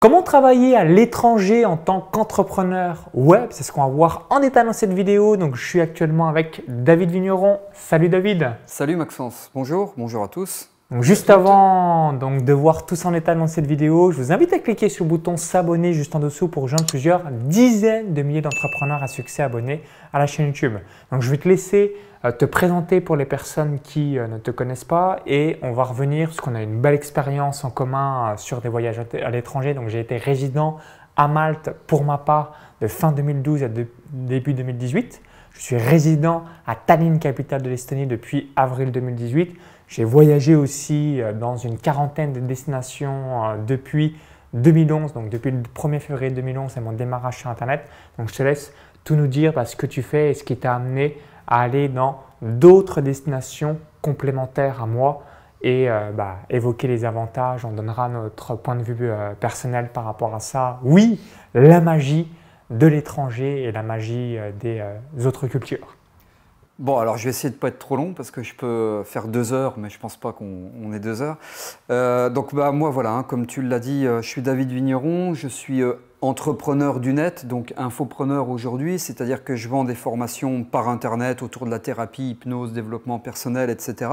Comment travailler à l'étranger en tant qu'entrepreneur web? C'est ce qu'on va voir en détail dans cette vidéo. Donc, je suis actuellement avec David Vigneron. Salut David. Salut Maxence, bonjour à tous. Donc, juste avant de voir tout ça en détail dans cette vidéo, je vous invite à cliquer sur le bouton s'abonner juste en dessous pour rejoindre plusieurs dizaines de milliers d'entrepreneurs à succès abonnés à la chaîne YouTube. Donc, je vais te laisser te présenter pour les personnes qui ne te connaissent pas et on va revenir parce qu'on a une belle expérience en commun sur des voyages à l'étranger. Donc, j'ai été résident à Malte pour ma part de fin 2012 à début 2018. Je suis résident à Tallinn, capitale de l'Estonie, depuis avril 2018. J'ai voyagé aussi dans une quarantaine de destinations depuis 2011, donc depuis le 1er février 2011, c'est mon démarrage sur Internet. Donc, je te laisse tout nous dire ce que tu fais et ce qui t'a amené à aller dans d'autres destinations complémentaires à moi et évoquer les avantages. On donnera notre point de vue personnel par rapport à ça. Oui, la magie de l'étranger et la magie des autres cultures. Bon, alors je vais essayer de ne pas être trop long parce que je peux faire 2 heures, mais je ne pense pas qu'on ait 2 heures. Donc moi voilà, comme tu l'as dit, je suis David Vigneron, je suis entrepreneur du net, donc infopreneur aujourd'hui, c'est-à-dire que je vends des formations par internet autour de la thérapie, hypnose, développement personnel, etc.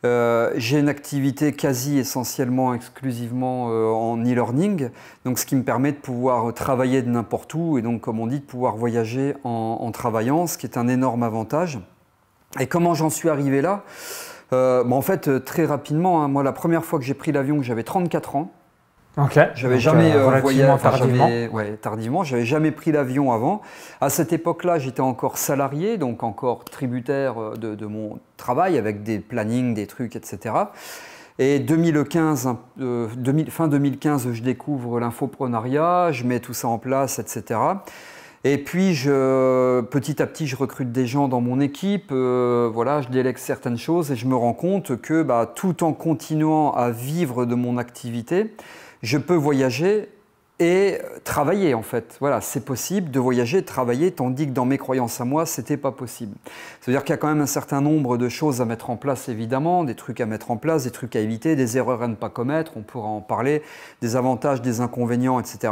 J'ai une activité quasi essentiellement, exclusivement en e-learning, donc ce qui me permet de pouvoir travailler de n'importe où et donc comme on dit de pouvoir voyager en travaillant, ce qui est un énorme avantage. Et comment j'en suis arrivé là? En fait, très rapidement, moi la première fois que j'ai pris l'avion, j'avais 34 ans. Ok. J'avais jamais voyagé tardivement. J'avais jamais pris l'avion avant. À cette époque-là, j'étais encore salarié, donc encore tributaire de mon travail avec des plannings, des trucs, etc. Et fin 2015, je découvre l'infoprenariat, je mets tout ça en place, etc. Et puis, petit à petit, je recrute des gens dans mon équipe, voilà, je délègue certaines choses et je me rends compte que tout en continuant à vivre de mon activité, je peux voyager et travailler en fait. Voilà, c'est possible de voyager, de travailler, tandis que dans mes croyances à moi, c'était pas possible. C'est-à-dire qu'il y a quand même un certain nombre de choses à mettre en place évidemment, des trucs à mettre en place, des trucs à éviter, des erreurs à ne pas commettre, on pourra en parler, des avantages, des inconvénients, etc.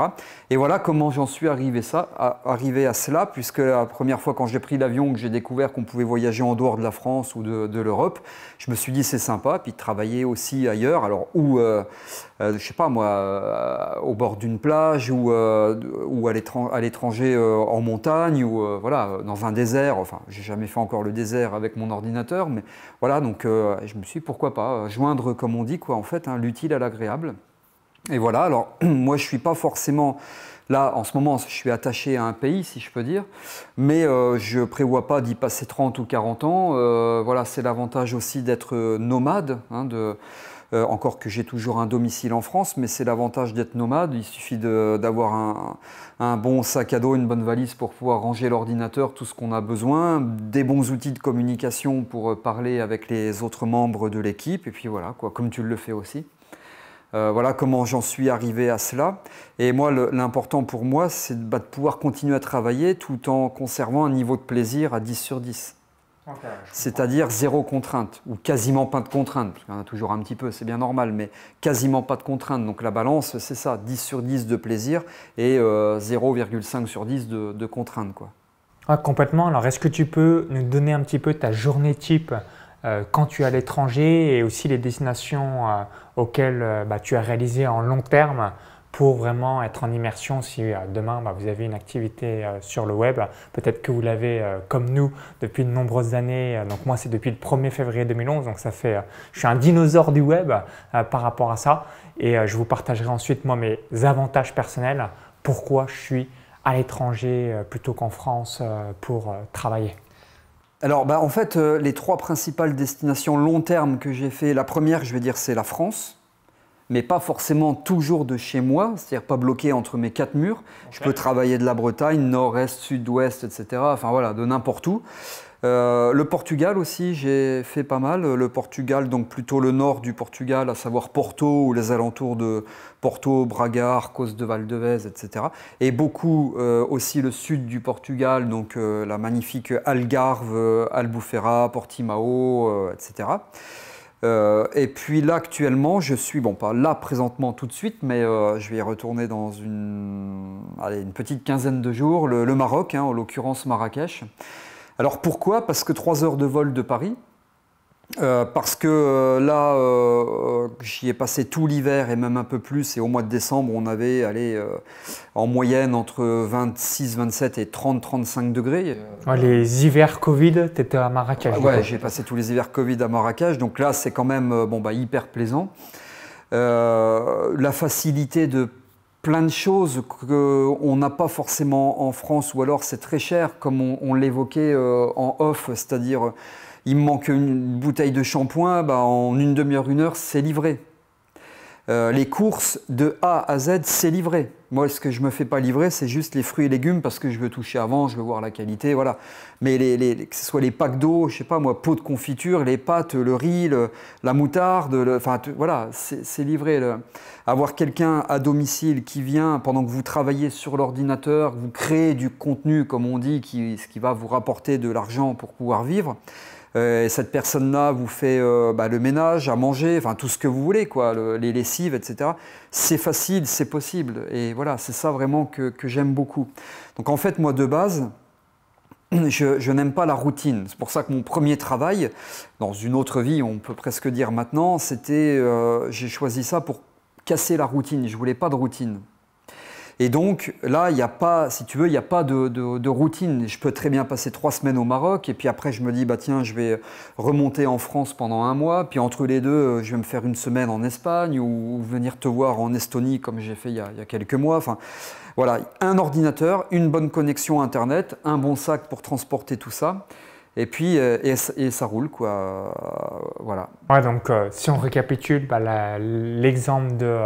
Et voilà comment j'en suis arrivé à cela, puisque la première fois quand j'ai pris l'avion, que j'ai découvert qu'on pouvait voyager en dehors de la France ou de l'Europe, je me suis dit c'est sympa, puis de travailler aussi ailleurs, alors je sais pas moi, au bord d'une plage ou à l'étranger en montagne ou voilà, dans un désert. Enfin, j'ai jamais fait encore le désert avec mon ordinateur, mais voilà, donc je me suis dit pourquoi pas joindre, comme on dit, quoi, en fait, l'utile à l'agréable. Et voilà, alors moi je suis pas forcément là, en ce moment, je suis attaché à un pays, si je peux dire, mais je ne prévois pas d'y passer 30 ou 40 ans. Voilà, c'est l'avantage aussi d'être nomade, encore que j'ai toujours un domicile en France, mais c'est l'avantage d'être nomade. Il suffit d'avoir un bon sac à dos, une bonne valise pour pouvoir ranger l'ordinateur, tout ce qu'on a besoin, des bons outils de communication pour parler avec les autres membres de l'équipe, et puis voilà, quoi, comme tu le fais aussi. Voilà comment j'en suis arrivé à cela. Et moi, l'important pour moi, c'est de pouvoir continuer à travailler tout en conservant un niveau de plaisir à 10 sur 10. Okay, c'est-à-dire 0 contrainte, ou quasiment pas de contrainte. Il y en a toujours un petit peu, c'est bien normal, mais quasiment pas de contrainte. Donc la balance, c'est ça, 10 sur 10 de plaisir et 0,5 sur 10 de contrainte, quoi. Ah, complètement. Alors, est-ce que tu peux nous donner un petit peu ta journée type quand tu es à l'étranger et aussi les destinations auxquelles tu as réalisé en long terme pour vraiment être en immersion si demain vous avez une activité sur le web. Peut-être que vous l'avez comme nous depuis de nombreuses années. Donc moi, c'est depuis le 1er février 2011. Donc ça fait, je suis un dinosaure du web par rapport à ça. Et je vous partagerai ensuite moi mes avantages personnels. Pourquoi je suis à l'étranger plutôt qu'en France pour travailler. Alors en fait, les 3 principales destinations long terme que j'ai fait, la première, je vais dire, c'est la France. Mais pas forcément toujours de chez moi, c'est-à-dire pas bloqué entre mes 4 murs. Okay. Je peux travailler de la Bretagne, nord, est, sud, ouest, etc. Enfin voilà, de n'importe où. Le Portugal aussi, j'ai fait pas mal. Le Portugal, donc plutôt le nord du Portugal, à savoir Porto ou les alentours de Porto, Braga, Arcos de Valdevez, etc. Et beaucoup aussi le sud du Portugal, donc la magnifique Algarve, Albufeira, Portimao, etc. Et puis là, actuellement, je suis, bon, pas là présentement tout de suite, mais je vais y retourner dans une petite quinzaine de jours, le Maroc, hein, en l'occurrence Marrakech. Alors pourquoi? Parce que 3 heures de vol de Paris. Parce que là, j'y ai passé tout l'hiver et même un peu plus. Et au mois de décembre, on avait en moyenne entre 26, 27 et 30, 35 degrés. Ouais, les hivers Covid, tu étais à Marrakech. Ouais, j'ai passé tous les hivers Covid à Marrakech. Donc là, c'est quand même hyper plaisant. La facilité de plein de choses qu'on n'a pas forcément en France, ou alors c'est très cher, comme on l'évoquait en off, c'est-à-dire il me manque une bouteille de shampoing, en une demi-heure, 1 heure, c'est livré. Les courses de A à Z, c'est livré. Moi, ce que je ne me fais pas livrer, c'est juste les fruits et légumes parce que je veux toucher avant, je veux voir la qualité, voilà. Mais que ce soit les packs d'eau, je sais pas moi, pots de confiture, les pâtes, le riz, la moutarde, voilà, c'est livré. Avoir quelqu'un à domicile qui vient pendant que vous travaillez sur l'ordinateur, vous créez du contenu, comme on dit, ce qui va vous rapporter de l'argent pour pouvoir vivre. Et cette personne-là vous fait le ménage, à manger, enfin tout ce que vous voulez, quoi, les lessives, etc. C'est facile, c'est possible. Et voilà, c'est ça vraiment que j'aime beaucoup. Donc en fait, moi de base, je n'aime pas la routine. C'est pour ça que mon premier travail, dans une autre vie, on peut presque dire maintenant, c'était, j'ai choisi ça pour casser la routine. Je voulais pas de routine. Et donc là, il n'y a pas, si tu veux, il n'y a pas de routine. Je peux très bien passer 3 semaines au Maroc et puis après je me dis, tiens, je vais remonter en France pendant 1 mois. Puis entre les deux, je vais me faire 1 semaine en Espagne ou venir te voir en Estonie comme j'ai fait il y a quelques mois. Enfin, voilà, un ordinateur, une bonne connexion Internet, un bon sac pour transporter tout ça. Et puis, et ça roule, quoi. Voilà. Ouais, donc, si on récapitule, l'exemple de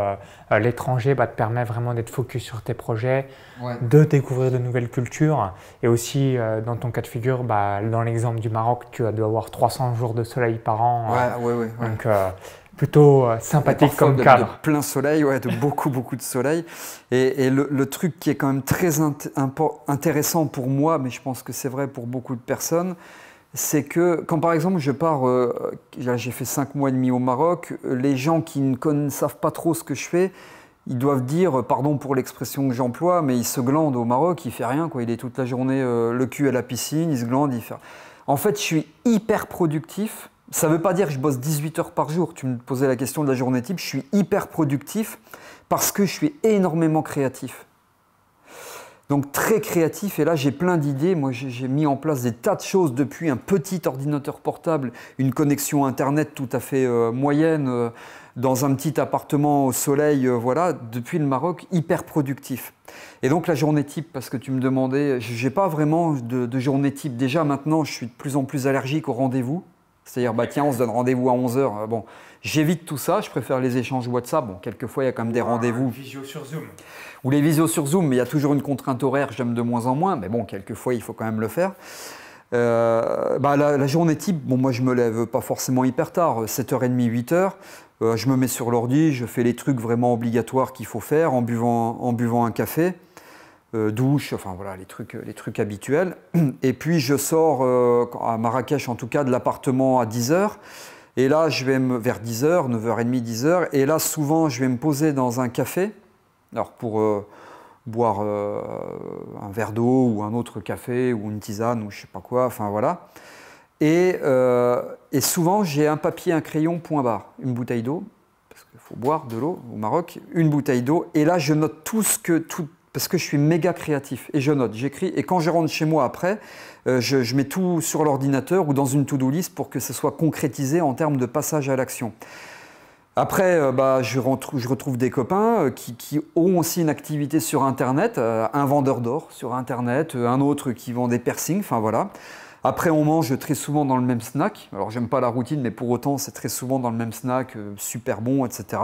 l'étranger te permet vraiment d'être focus sur tes projets, ouais, de découvrir de nouvelles cultures. Et aussi, dans ton cas de figure, dans l'exemple du Maroc, tu dois avoir 300 jours de soleil par an. Ouais. Donc, plutôt sympathique comme cadre. De plein soleil, ouais, de beaucoup de soleil. Et le truc qui est quand même très intéressant pour moi, mais je pense que c'est vrai pour beaucoup de personnes, c'est que quand par exemple je pars, j'ai fait 5 mois et demi au Maroc, les gens qui ne savent pas trop ce que je fais, ils doivent dire, pardon pour l'expression que j'emploie, mais il se glande au Maroc, il fait rien, quoi. Il est toute la journée le cul à la piscine, il se glande, il fait... En fait, je suis hyper productif. Ça ne veut pas dire que je bosse 18 heures par jour. Tu me posais la question de la journée type. Je suis hyper productif parce que je suis énormément créatif. Donc très créatif. Et là, j'ai plein d'idées. Moi, j'ai mis en place des tas de choses depuis un petit ordinateur portable, une connexion Internet tout à fait moyenne, dans un petit appartement au soleil, voilà, depuis le Maroc, hyper productif. Et donc la journée type, parce que tu me demandais, je n'ai pas vraiment de journée type. Déjà maintenant, je suis de plus en plus allergique aux rendez-vous. C'est-à-dire, tiens, on se donne rendez-vous à 11 h. Bon, j'évite tout ça, je préfère les échanges WhatsApp. Bon, quelquefois, il y a quand même des rendez-vous. Visio sur Zoom. Ou les visios sur Zoom, mais il y a toujours une contrainte horaire, j'aime de moins en moins. Mais bon, quelquefois, il faut quand même le faire. La journée type, moi, je me lève pas forcément hyper tard, 7h30, 8h. Je me mets sur l'ordi, je fais les trucs vraiment obligatoires qu'il faut faire en buvant un café. Douche, enfin voilà, les trucs habituels. Et puis je sors à Marrakech en tout cas de l'appartement à 10 h. Et là je vais vers 10 h, 9h30, 10 h. Et là souvent je vais me poser dans un café, alors pour boire un verre d'eau ou un autre café ou une tisane ou je sais pas quoi, enfin voilà. Et souvent j'ai un papier, un crayon, point barre, une bouteille d'eau, parce qu'il faut boire de l'eau au Maroc, une bouteille d'eau. Et là je note tout parce que je suis méga créatif et je note, j'écris et quand je rentre chez moi après, je mets tout sur l'ordinateur ou dans une to-do list pour que ce soit concrétisé en termes de passage à l'action. Après, je retrouve des copains qui ont aussi une activité sur Internet, un vendeur d'or sur Internet, un autre qui vend des piercings, enfin voilà. Après, on mange très souvent dans le même snack. Alors, j'aime pas la routine, mais pour autant, c'est très souvent dans le même snack, super bon, etc.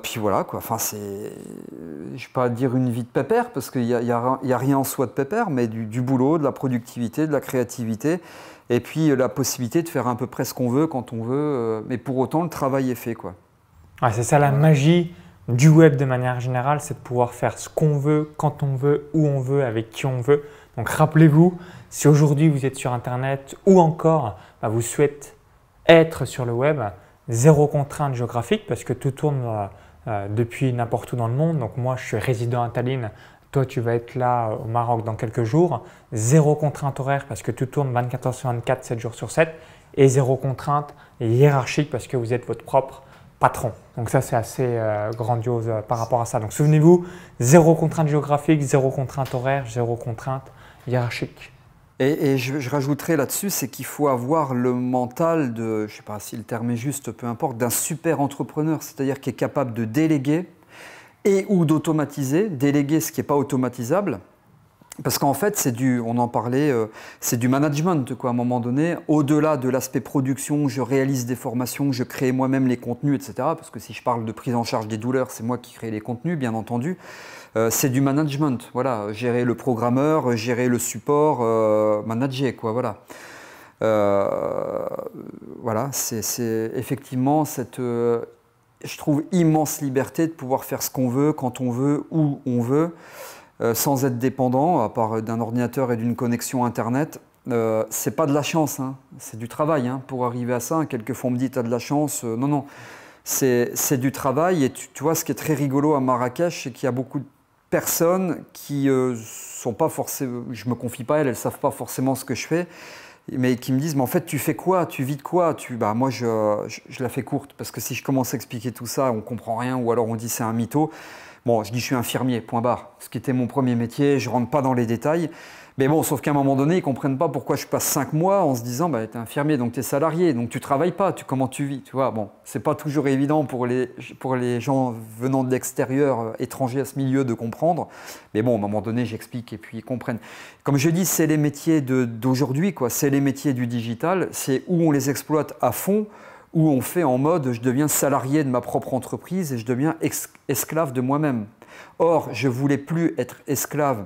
Puis voilà, quoi. Enfin, je ne vais pas dire une vie de pépère, parce qu'il n'y a rien en soi de pépère, mais du boulot, de la productivité, de la créativité, et puis la possibilité de faire à peu près ce qu'on veut, quand on veut, mais pour autant, le travail est fait, quoi. Ouais, c'est ça la magie du web de manière générale, c'est de pouvoir faire ce qu'on veut, quand on veut, où on veut, avec qui on veut. Donc rappelez-vous, si aujourd'hui vous êtes sur Internet ou encore vous souhaitez être sur le web, zéro contrainte géographique parce que tout tourne depuis n'importe où dans le monde. Donc moi, je suis résident à Tallinn. Toi, tu vas être là au Maroc dans quelques jours. Zéro contrainte horaire parce que tout tourne 24 heures sur 24, 7 jours sur 7. Et zéro contrainte hiérarchique parce que vous êtes votre propre patron. Donc ça, c'est assez grandiose par rapport à ça. Donc souvenez-vous, zéro contrainte géographique, zéro contrainte horaire, zéro contrainte hiérarchique. Et je rajouterais là-dessus, c'est qu'il faut avoir le mental de, je ne sais pas si le terme est juste, peu importe, d'un super entrepreneur, c'est-à-dire qui est capable de déléguer et ou d'automatiser, déléguer ce qui n'est pas automatisable. Parce qu'en fait, on en parlait, c'est du management, quoi, à un moment donné. Au-delà de l'aspect production, je réalise des formations, je crée moi-même les contenus, etc. Parce que si je parle de prise en charge des douleurs, c'est moi qui crée les contenus, bien entendu. C'est du management, voilà. Gérer le programmeur, gérer le support, manager, quoi, voilà. Voilà, c'est effectivement cette, je trouve, immense liberté de pouvoir faire ce qu'on veut, quand on veut, où on veut. Sans être dépendant, à part d'un ordinateur et d'une connexion Internet. C'est pas de la chance, hein. C'est du travail hein, pour arriver à ça. Quelquefois on me dit tu as de la chance. Non, non, c'est du travail. Et tu vois, ce qui est très rigolo à Marrakech, c'est qu'il y a beaucoup de personnes qui sont pas forcément, je me confie pas à elles, elles savent pas forcément ce que je fais, mais qui me disent mais en fait tu fais quoi, tu vis de quoi, bah moi je la fais courte parce que si je commence à expliquer tout ça, on comprend rien ou alors on dit c'est un mytho. Bon, je dis je suis infirmier, point barre. Ce qui était mon premier métier, je ne rentre pas dans les détails. Mais bon, sauf qu'à un moment donné, ils ne comprennent pas pourquoi je passe 5 mois en se disant bah, tu es infirmier, donc tu es salarié, donc tu ne travailles pas, comment tu vis, tu vois. Bon, ce n'est pas toujours évident pour les gens venant de l'extérieur, étrangers à ce milieu, de comprendre. Mais bon, à un moment donné, j'explique et puis ils comprennent. Comme je dis, c'est les métiers d'aujourd'hui, quoi. C'est les métiers du digital, c'est où on les exploite à fond, où on fait en mode je deviens salarié de ma propre entreprise et je deviens esclave de moi-même. Or, je ne voulais plus être esclave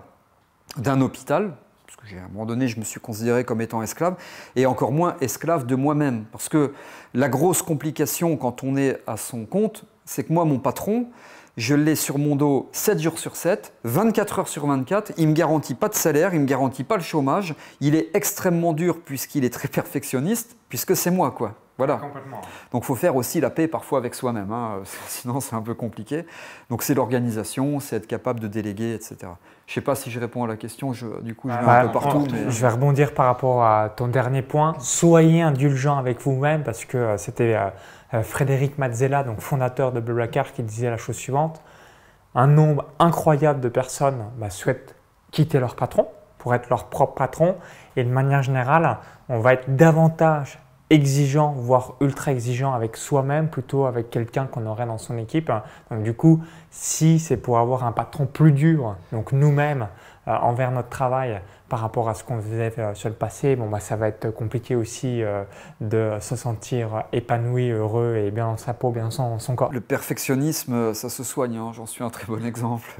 d'un hôpital, parce qu'à un moment donné, je me suis considéré comme étant esclave, et encore moins esclave de moi-même. Parce que la grosse complication quand on est à son compte, c'est que moi, mon patron, je l'ai sur mon dos 7 jours sur 7, 24 heures sur 24, il ne me garantit pas de salaire, il ne me garantit pas le chômage, il est extrêmement dur puisqu'il est très perfectionniste, puisque c'est moi, quoi. Voilà. Donc il faut faire aussi la paix parfois avec soi-même, hein. Sinon c'est un peu compliqué. Donc c'est l'organisation, c'est être capable de déléguer, etc. Je ne sais pas si je réponds à la question, du coup je vais un peu partout. Mais... Je vais rebondir par rapport à ton dernier point. Soyez indulgent avec vous-même parce que c'était Frédéric Mazzella, donc fondateur de Blablacar, qui disait la chose suivante. Un nombre incroyable de personnes souhaitent quitter leur patron pour être leur propre patron et de manière générale, on va être davantage exigeant, voire ultra exigeant avec soi-même plutôt avec quelqu'un qu'on aurait dans son équipe. Donc du coup, si c'est pour avoir un patron plus dur, donc nous-mêmes envers notre travail par rapport à ce qu'on faisait sur le passé, bon, ça va être compliqué aussi de se sentir épanoui, heureux et bien dans sa peau, bien dans son corps. Le perfectionnisme, ça se soigne, hein. J'en suis un très bon exemple.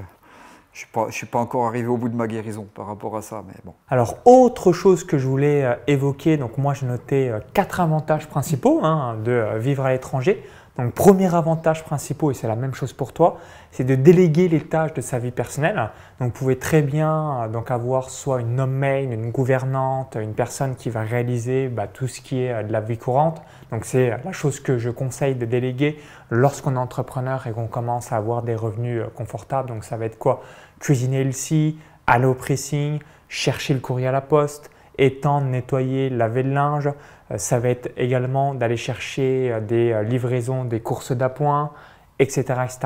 Je ne suis pas encore arrivé au bout de ma guérison par rapport à ça, mais bon. Alors, autre chose que je voulais évoquer, donc moi j'ai noté 4 avantages principaux de vivre à l'étranger. Donc, premier avantage principal, et c'est la même chose pour toi, c'est de déléguer les tâches de sa vie personnelle. Donc, vous pouvez très bien avoir soit une homemaid, une gouvernante, une personne qui va réaliser tout ce qui est de la vie courante. Donc, c'est la chose que je conseille de déléguer lorsqu'on est entrepreneur et qu'on commence à avoir des revenus confortables. Donc, ça va être quoi? Cuisiner le scie, aller au pressing, chercher le courrier à la poste, étendre, nettoyer, laver le linge. Ça va être également d'aller chercher des livraisons, des courses d'appoint, etc., etc.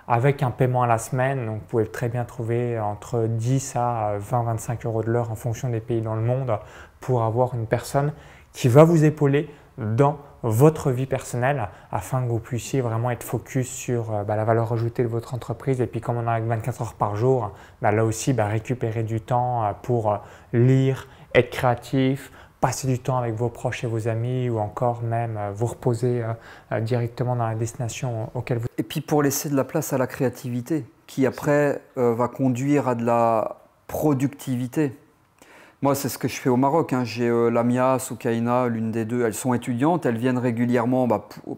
avec un paiement à la semaine. Donc, vous pouvez très bien trouver entre 10 à 20-25 euros de l'heure en fonction des pays dans le monde pour avoir une personne qui va vous épauler dans votre vie personnelle afin que vous puissiez vraiment être focus sur la valeur ajoutée de votre entreprise. Et puis comme on a 24 heures par jour, là aussi récupérer du temps pour lire, être créatif, passer du temps avec vos proches et vos amis ou encore même vous reposer directement dans la destination auquel vous... Et puis pour laisser de la place à la créativité qui après va conduire à de la productivité. Moi, c'est ce que je fais au Maroc, hein. J'ai Lamia, Soukaina, l'une des deux, elles sont étudiantes, elles viennent régulièrement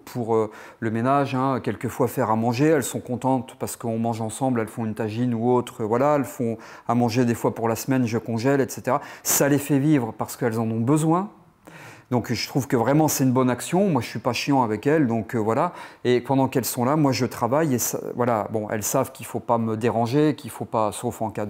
pour le ménage, hein, quelquefois faire à manger. Elles sont contentes parce qu'on mange ensemble, elles font une tagine ou autre, voilà, elles font à manger des fois pour la semaine, je congèle, etc. Ça les fait vivre parce qu'elles en ont besoin. Donc je trouve que vraiment c'est une bonne action. Moi je suis pas chiant avec elles, donc voilà. Et pendant qu'elles sont là, moi je travaille et ça, voilà. Bon, elles savent qu'il faut pas me déranger, qu'il faut pas, sauf en cas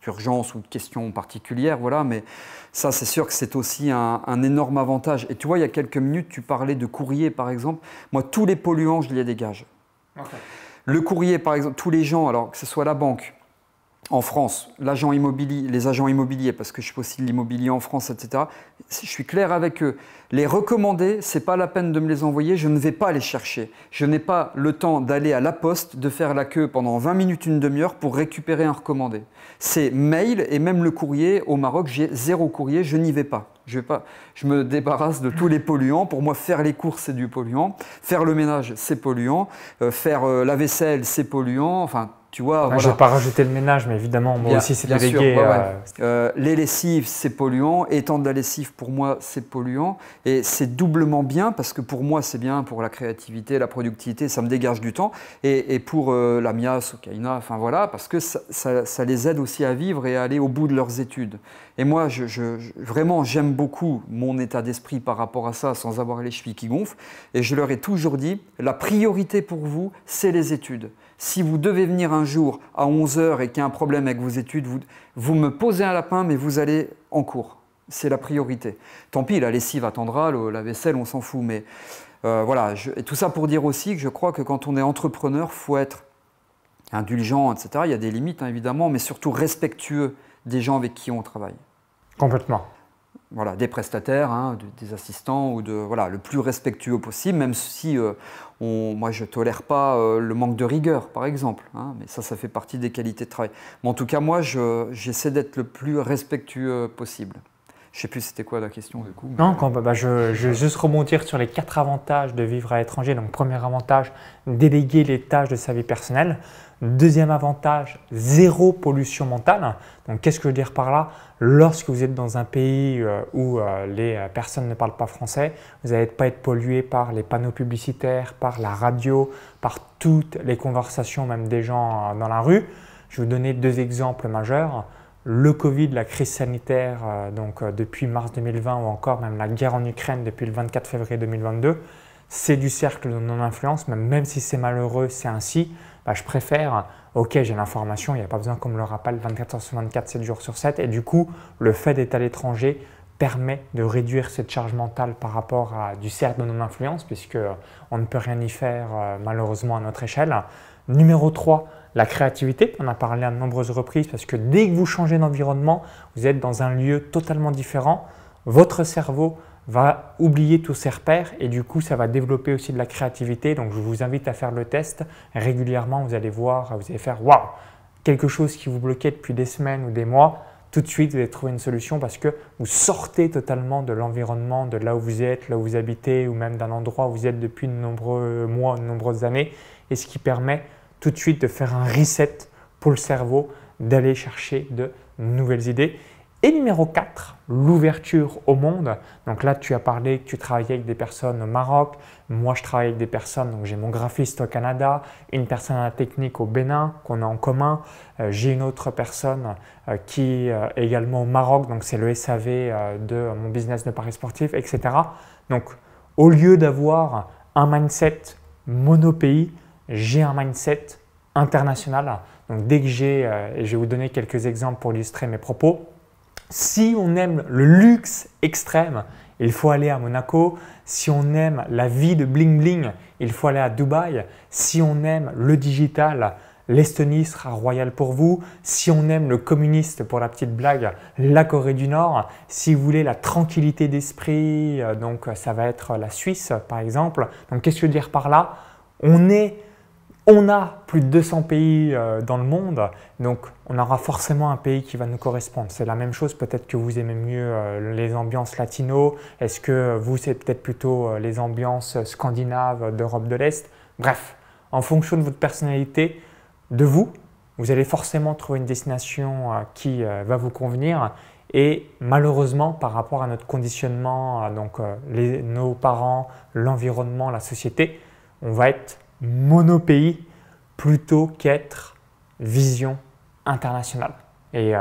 d'urgence ou de question particulière, voilà. Mais ça c'est sûr que c'est aussi un énorme avantage. Et tu vois, il y a quelques minutes, tu parlais de courrier par exemple. Moi tous les polluants, je les dégage. Okay. Le courrier par exemple, tous les gens, alors que ce soit la banque, en France, l'agent immobilier, les agents immobiliers, parce que je fais aussi de l'immobilier en France, etc. Je suis clair avec eux. Les recommander, ce n'est pas la peine de me les envoyer, je ne vais pas les chercher. Je n'ai pas le temps d'aller à la poste, de faire la queue pendant 20 minutes, une demi-heure pour récupérer un recommandé. C'est mail et même le courrier. Au Maroc, j'ai 0 courrier, je n'y vais pas. Je me débarrasse de tous les polluants. Pour moi, faire les courses, c'est du polluant. Faire le ménage, c'est polluant. Faire la vaisselle, c'est polluant. Enfin, tu vois, voilà. Je ne vais pas rajouter le ménage, mais évidemment, moi aussi, c'est délégué. Les lessives, c'est polluant. Étendre la lessive, pour moi, c'est polluant. Et c'est doublement bien, parce que pour moi, c'est bien pour la créativité, la productivité, ça me dégage du temps. Et pour la Mias, Okaina, enfin voilà, parce que ça les aide aussi à vivre et à aller au bout de leurs études. Et moi, vraiment, j'aime beaucoup mon état d'esprit par rapport à ça, sans avoir les chevilles qui gonflent. Et je leur ai toujours dit, la priorité pour vous, c'est les études. Si vous devez venir un jour à 11 h et qu'il y a un problème avec vos études, vous me posez un lapin, mais vous allez en cours. C'est la priorité. Tant pis, la lessive attendra, la vaisselle, on s'en fout. Mais voilà, et tout ça pour dire aussi que je crois que quand on est entrepreneur, il faut être indulgent, etc. Il y a des limites, hein, évidemment, mais surtout respectueux des gens avec qui on travaille. Complètement. Voilà, des prestataires, hein, des assistants, ou voilà, le plus respectueux possible, même si moi je ne tolère pas le manque de rigueur, par exemple, hein, mais ça fait partie des qualités de travail. Mais en tout cas, moi, j'essaie d'être le plus respectueux possible. Je ne sais plus c'était quoi la question du coup. Non, je vais juste rebondir sur les 4 avantages de vivre à l'étranger. Donc, premier avantage, déléguer les tâches de sa vie personnelle. Deuxième avantage, 0 pollution mentale. Donc, qu'est-ce que je veux dire par là? Lorsque vous êtes dans un pays où les personnes ne parlent pas français, vous n'allez pas être pollué par les panneaux publicitaires, par la radio, par toutes les conversations, même des gens dans la rue. Je vais vous donner 2 exemples majeurs. Le Covid, la crise sanitaire depuis mars 2020 ou encore même la guerre en Ukraine depuis le 24 février 2022, c'est du cercle de non-influence, même si c'est malheureux, c'est ainsi. Je préfère, ok, j'ai l'information, il n'y a pas besoin qu'on me le rappelle 24 heures sur 24, 7 jours sur 7. Et du coup, le fait d'être à l'étranger permet de réduire cette charge mentale par rapport à du cercle de non-influence, puisqu'on ne peut rien y faire malheureusement à notre échelle. Numéro 3, la créativité. On a parlé à de nombreuses reprises parce que dès que vous changez d'environnement, vous êtes dans un lieu totalement différent. Votre cerveau va oublier tous ses repères et du coup, ça va développer aussi de la créativité. Donc, je vous invite à faire le test régulièrement. Vous allez voir, vous allez faire « waouh !» quelque chose qui vous bloquait depuis des semaines ou des mois. Tout de suite, vous allez trouver une solution parce que vous sortez totalement de l'environnement, de là où vous êtes, là où vous habitez ou même d'un endroit où vous êtes depuis de nombreux mois, de nombreuses années. Et ce qui permet tout de suite de faire un reset pour le cerveau, d'aller chercher de nouvelles idées. Et numéro 4, l'ouverture au monde. Donc là, tu as parlé que tu travaillais avec des personnes au Maroc. Moi, je travaille avec des personnes, donc j'ai mon graphiste au Canada, une personne à la technique au Bénin qu'on a en commun. J'ai une autre personne qui est également au Maroc, donc c'est le SAV de mon business de paris sportifs, etc. Donc, au lieu d'avoir un mindset monopays, j'ai un mindset international. Donc, dès que et je vais vous donner quelques exemples pour illustrer mes propos. Si on aime le luxe extrême, il faut aller à Monaco. Si on aime la vie de bling bling, il faut aller à Dubaï. Si on aime le digital, l'Estonie sera royale pour vous. Si on aime le communiste, pour la petite blague, la Corée du Nord. Si vous voulez la tranquillité d'esprit, donc ça va être la Suisse par exemple. Donc qu'est-ce que je veux dire par là? On a plus de 200 pays dans le monde, donc on aura forcément un pays qui va nous correspondre. C'est la même chose, peut-être que vous aimez mieux les ambiances latino. Est-ce que vous, c'est peut-être plutôt les ambiances scandinaves d'Europe de l'Est? Bref, en fonction de votre personnalité, de vous allez forcément trouver une destination qui va vous convenir. Et malheureusement, par rapport à notre conditionnement, nos parents, l'environnement, la société, on va être monopays plutôt qu'être vision internationale. Et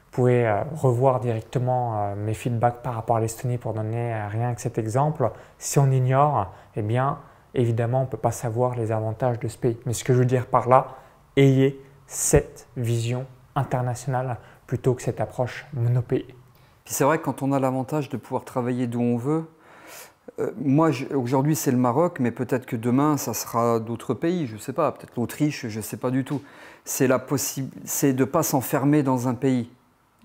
Vous pouvez revoir directement mes feedbacks par rapport à l'Estonie pour donner rien que cet exemple. Si on ignore, eh bien, évidemment, on ne peut pas savoir les avantages de ce pays. Mais ce que je veux dire par là, ayez cette vision internationale plutôt que cette approche monopays. Puis c'est vrai que quand on a l'avantage de pouvoir travailler d'où on veut, moi aujourd'hui c'est le Maroc, mais peut-être que demain ça sera d'autres pays, je ne sais pas, peut-être l'Autriche, je ne sais pas du tout. C'est de ne pas s'enfermer dans un pays.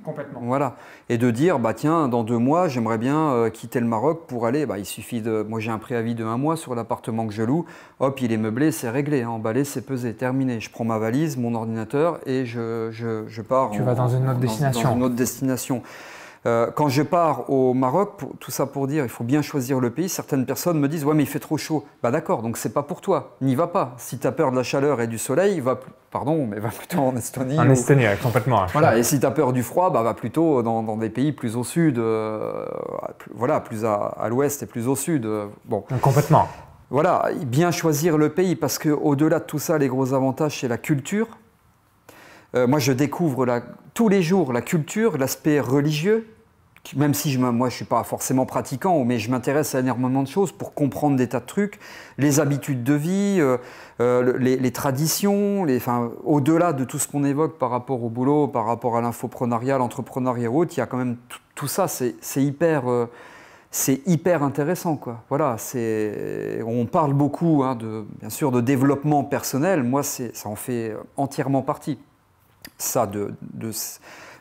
Complètement. Voilà. Et de dire, bah tiens, dans 2 mois, j'aimerais bien quitter le Maroc pour aller. Bah, il suffit de. Moi, j'ai un préavis de 1 mois sur l'appartement que je loue. Hop, il est meublé, c'est réglé. Hein. Emballé, c'est pesé, terminé. Je prends ma valise, mon ordinateur et je pars. Tu vas dans une autre destination. Dans une autre destination. Quand je pars au Maroc, tout ça pour dire, il faut bien choisir le pays. Certaines personnes me disent, ouais, mais il fait trop chaud. Bah d'accord, donc c'est pas pour toi. N'y va pas. Si tu as peur de la chaleur et du soleil, va plutôt en Estonie. En Estonie, complètement. Voilà. Et si tu as peur du froid, bah va plutôt dans des pays plus au sud, voilà, plus à l'ouest et plus au sud. Bon. Complètement. Voilà, bien choisir le pays parce qu'au-delà de tout ça, les gros avantages, c'est la culture. Moi, je découvre tous les jours la culture, l'aspect religieux, même si moi, je ne suis pas forcément pratiquant, mais je m'intéresse à énormément de choses pour comprendre des tas de trucs, les habitudes de vie, les traditions, au-delà de tout ce qu'on évoque par rapport au boulot, par rapport à l'infoprenariat, l'entrepreneuriat et autres, il y a quand même tout ça, c'est hyper intéressant, quoi. Voilà, on parle beaucoup, hein, bien sûr, de développement personnel. Moi, ça en fait entièrement partie. Ça,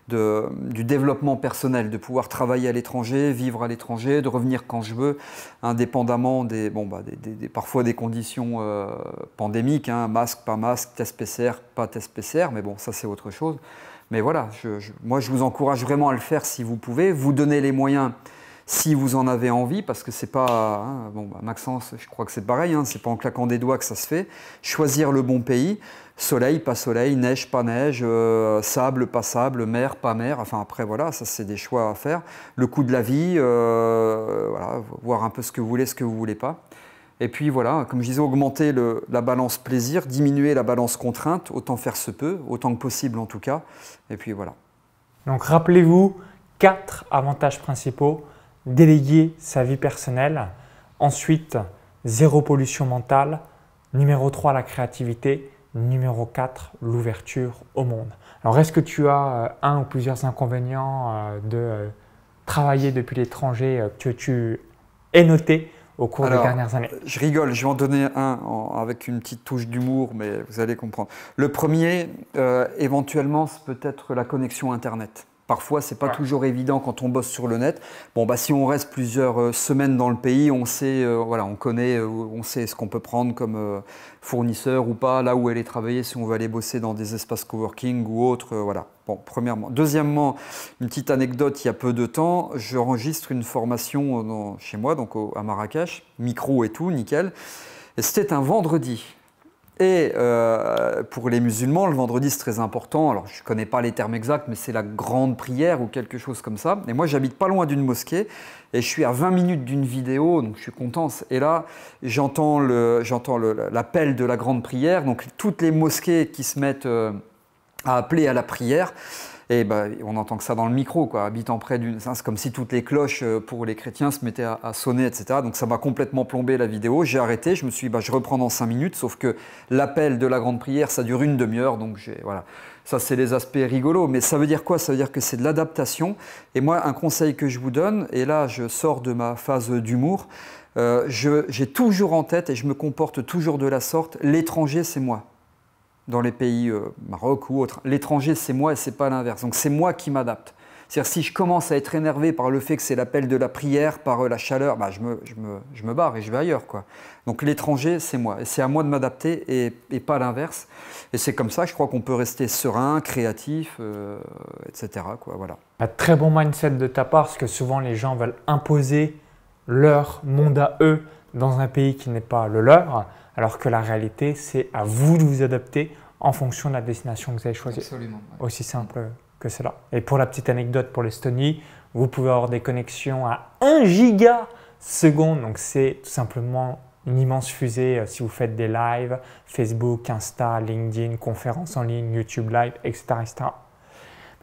du développement personnel, de pouvoir travailler à l'étranger, vivre à l'étranger, de revenir quand je veux, indépendamment parfois des conditions pandémiques, hein, masque, pas masque, test PCR, pas test PCR, mais bon, ça c'est autre chose. Mais voilà, moi je vous encourage vraiment à le faire si vous pouvez, vous donner les moyens si vous en avez envie, parce que c'est pas, hein, Maxence, je crois que c'est pareil, hein, c'est pas en claquant des doigts que ça se fait. Choisir le bon pays, soleil, pas soleil, neige, pas neige, sable, pas sable, mer, pas mer, enfin après voilà, ça c'est des choix à faire. Le coût de la vie, voilà, voir un peu ce que vous voulez pas. Et puis voilà, comme je disais, augmenter la balance plaisir, diminuer la balance contrainte, autant faire se peut, autant que possible en tout cas. Et puis voilà. Donc rappelez-vous, 4 avantages principaux. Déléguer sa vie personnelle. Ensuite, 0 pollution mentale. Numéro 3, la créativité. Numéro 4, l'ouverture au monde. Alors, est-ce que tu as un ou plusieurs inconvénients de travailler depuis l'étranger que tu aies noté au cours des dernières années? Je rigole, je vais en donner un avec une petite touche d'humour, mais vous allez comprendre. Le premier, éventuellement, c'est peut-être la connexion Internet. Parfois, ce n'est pas toujours évident quand on bosse sur le net. Bon, si on reste plusieurs semaines dans le pays, on sait, on connaît, on sait ce qu'on peut prendre comme fournisseur ou pas, là où aller travailler, si on veut aller bosser dans des espaces coworking ou autres, voilà. Bon, premièrement. Deuxièmement, une petite anecdote, il y a peu de temps, j'enregistre une formation chez moi, donc à Marrakech, micro et tout, nickel. Et c'était un vendredi. Et pour les musulmans, le vendredi, c'est très important. Alors, je ne connais pas les termes exacts, mais c'est la grande prière ou quelque chose comme ça. Et moi, j'habite pas loin d'une mosquée et je suis à 20 minutes d'une vidéo, donc je suis content. Et là, j'entends l'appel de la grande prière. Donc, toutes les mosquées qui se mettent à appeler à la prière. Et on entend que ça dans le micro, quoi. Habitant près c'est comme si toutes les cloches pour les chrétiens se mettaient à sonner, etc. Donc ça m'a complètement plombé la vidéo. J'ai arrêté, je me suis dit, je reprends dans 5 minutes, sauf que l'appel de la grande prière, ça dure une demi-heure, donc voilà. Ça, c'est les aspects rigolos. Mais ça veut dire quoi? Ça veut dire que c'est de l'adaptation. Et moi, un conseil que je vous donne, et là, je sors de ma phase d'humour, j'ai toujours en tête, et je me comporte toujours de la sorte, l'étranger, c'est moi. Dans les pays Maroc ou autres. L'étranger, c'est moi et c'est pas l'inverse. Donc c'est moi qui m'adapte. C'est-à-dire si je commence à être énervé par le fait que c'est l'appel de la prière, par la chaleur, je me barre et je vais ailleurs, quoi. Donc l'étranger, c'est moi. Et c'est à moi de m'adapter et pas l'inverse. Et c'est comme ça, je crois qu'on peut rester serein, créatif, etc., quoi, voilà. Un très bon mindset de ta part, parce que souvent les gens veulent imposer leur monde à eux dans un pays qui n'est pas le leur. Alors que la réalité, c'est à vous de vous adapter en fonction de la destination que vous avez choisie. Absolument. Ouais. Aussi simple que cela. Et pour la petite anecdote pour l'Estonie, vous pouvez avoir des connexions à 1 gigaseconde. Donc c'est tout simplement une immense fusée si vous faites des lives, Facebook, Insta, LinkedIn, conférences en ligne, YouTube Live, etc. etc.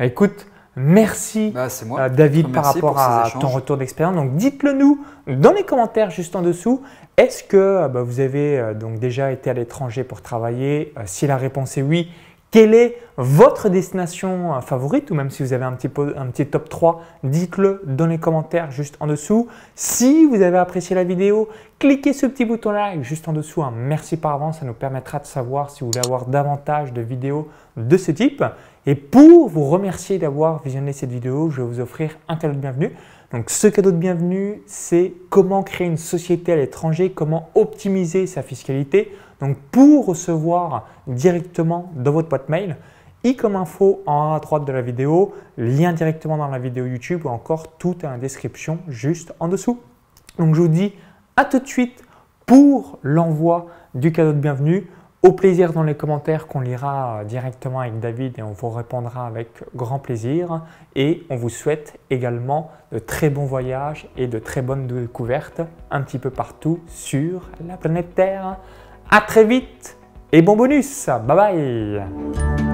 Écoute, Merci C'est moi. David par Merci rapport pour ces à échanges. ton retour d'expérience. Donc dites-le nous dans les commentaires juste en dessous. Est-ce que vous avez donc déjà été à l'étranger pour travailler? Si la réponse est oui, quelle est votre destination favorite? Ou même si vous avez un petit top 3, dites-le dans les commentaires juste en dessous. Si vous avez apprécié la vidéo, cliquez ce petit bouton like juste en dessous. Merci par avance, ça nous permettra de savoir si vous voulez avoir davantage de vidéos de ce type. Et pour vous remercier d'avoir visionné cette vidéo, je vais vous offrir un cadeau de bienvenue. Donc ce cadeau de bienvenue, c'est comment créer une société à l'étranger, comment optimiser sa fiscalité. Donc pour recevoir directement dans votre boîte mail, i comme info en haut à droite de la vidéo, lien directement dans la vidéo YouTube ou encore tout est en description juste en dessous. Donc je vous dis à tout de suite pour l'envoi du cadeau de bienvenue. Au plaisir dans les commentaires qu'on lira directement avec David et on vous répondra avec grand plaisir. Et on vous souhaite également de très bons voyages et de très bonnes découvertes un petit peu partout sur la planète Terre. À très vite et bon bonus. Bye bye.